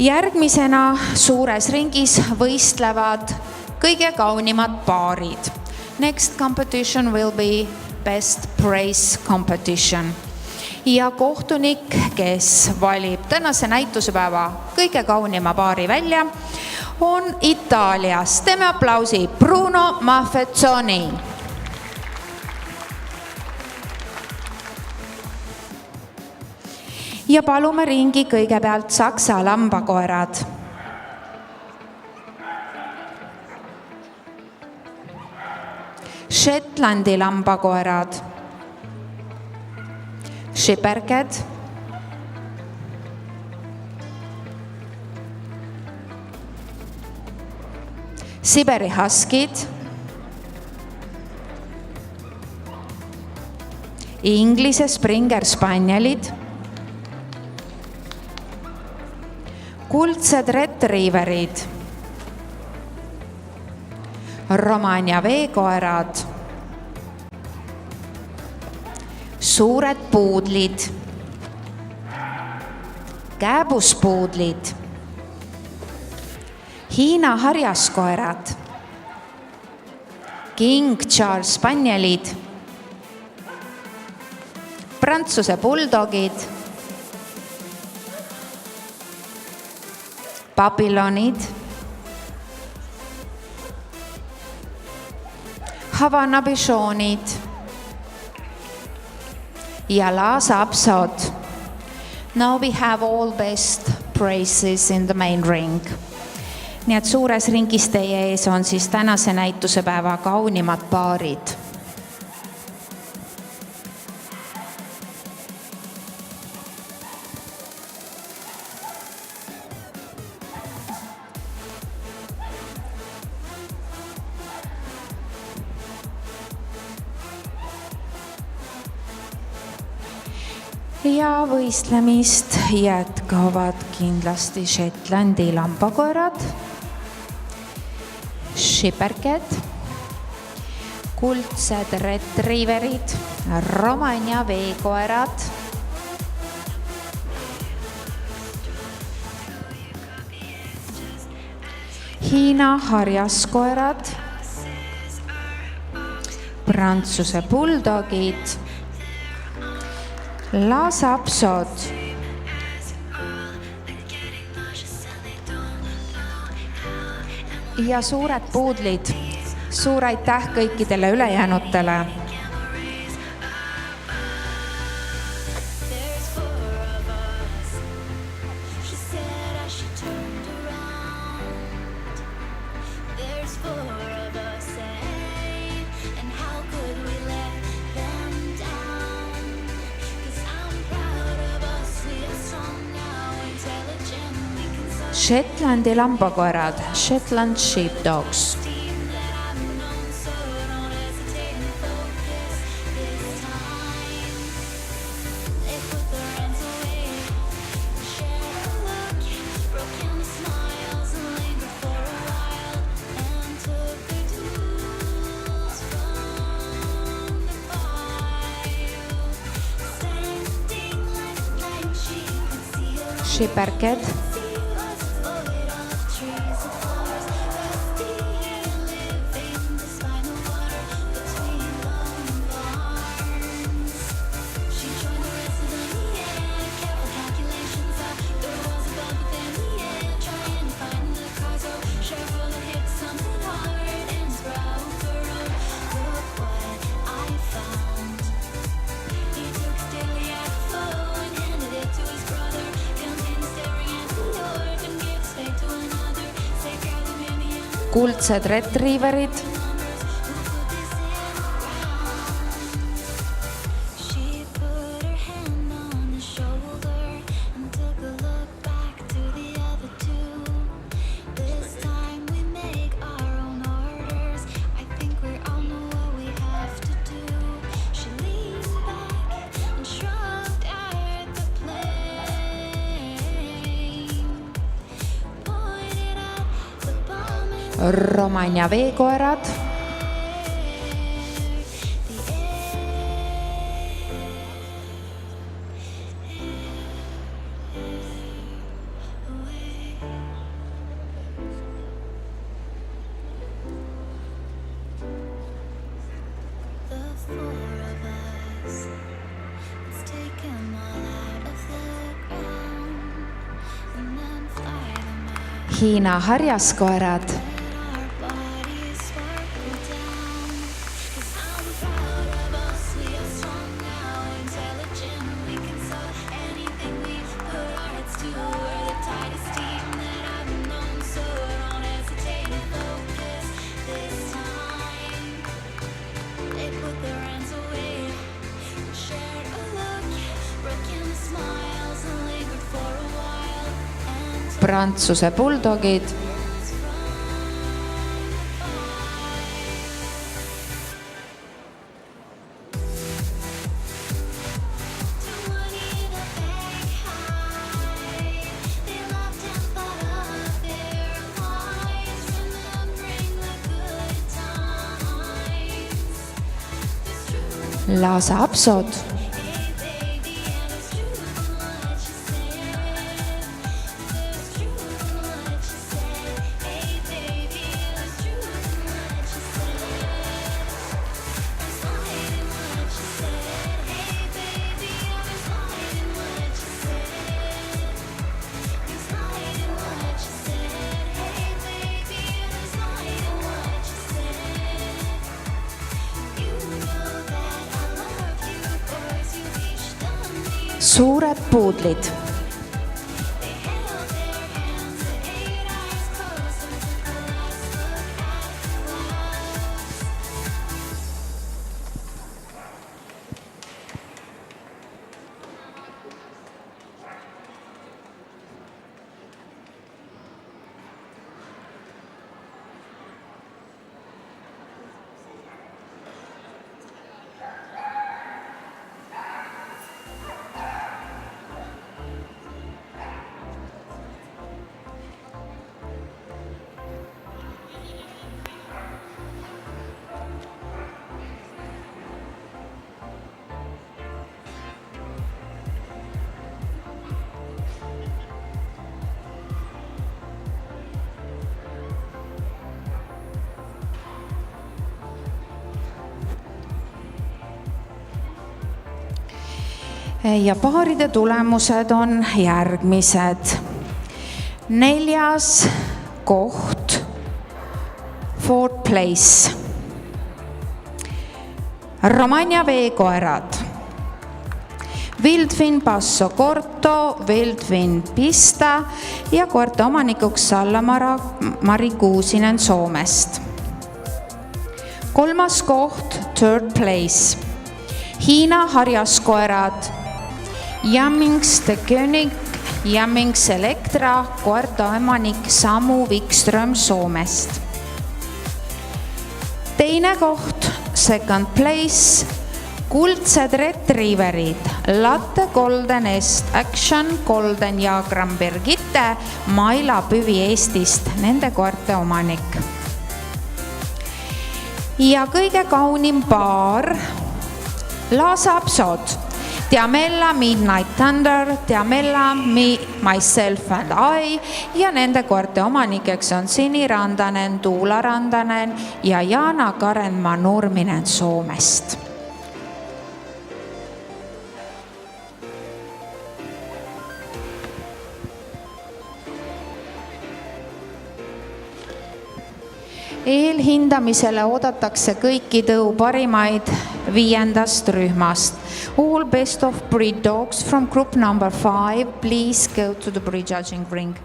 Järgmisena suures ringis võistlevad kõige kaunimad paarid. Next competition will be best praise competition. Ja kohtunik, kes valib tänase näitusepäeva kõige kaunima paari välja, on Itaalias. Teeme aplausi Bruno Maffezzoni. Ja palume ringi kõigepealt Saksa lambakoerad. Shetlandi lambakoerad. Schipperked. Siberi Huskid. Inglise Springer Spanielid. Kuldsed retrieverid. Romagna veekoerad. Suured puudlid. Kääbuspuudlid. Hiina harjaskoerad. King Charles Spanielid. Prantsuse bulldogid. Babylonid. Havana bichonid. Ja Lhasa apsod. Now we have all best praises in the main ring. Nii et suures ringis teie ees on siis tänase näitusepäeva kaunimad paarid. Ja võistlemist jätkavad kindlasti Shetlandi lambakoerad, Schipperked, kuldsed retrieverid, Romagna veekoerad, Hiina harjaskoerad, Prantsuse bulldogid, Lhasa apsod, ja suured puudlid. Suur aitäh kõikidele ülejäänutele. Shetlandi lambakoerad, Shetland sheepdogs. Schipperked. Kuldsed retrieverid, Romagna veekoerad, Hiina harjaskoerad. Prantsuse buldogid. Lhasa apsod. Suured puudlid. Ja paaride tulemused on järgmised. 4. koht, 4th place. Romagna veekoerad. Wildfin Basso Corto, Wildfin Pista ja koerte omanikuks Salla-Mari Kuusinen Soomest. 3. koht, 3rd place. Hiina harjaskoerad. Jammings de König, Jammings Elektra, koerte omanik Samu Wikström Soomest. 2. koht, 2nd place. Kuldsed retrieverid, Latte Golden Est, Action Golden ja Gran Birgitte, Maila Püvi Eestist, nende koerte omanik. Ja kõige kaunim paar, Lhasa apsod, Diamella Midnight Thunder, Diamella Myself and I ja nende koerte omanikeks on Sini Randanen, Tuula Randanen ja Jaana Karenmaa Nurminen Soomest. Eelhindamisele oodatakse kõiki tõu parimaid 5. rühmast. All best of breed dogs from group number 5, please go to the prejudging ring.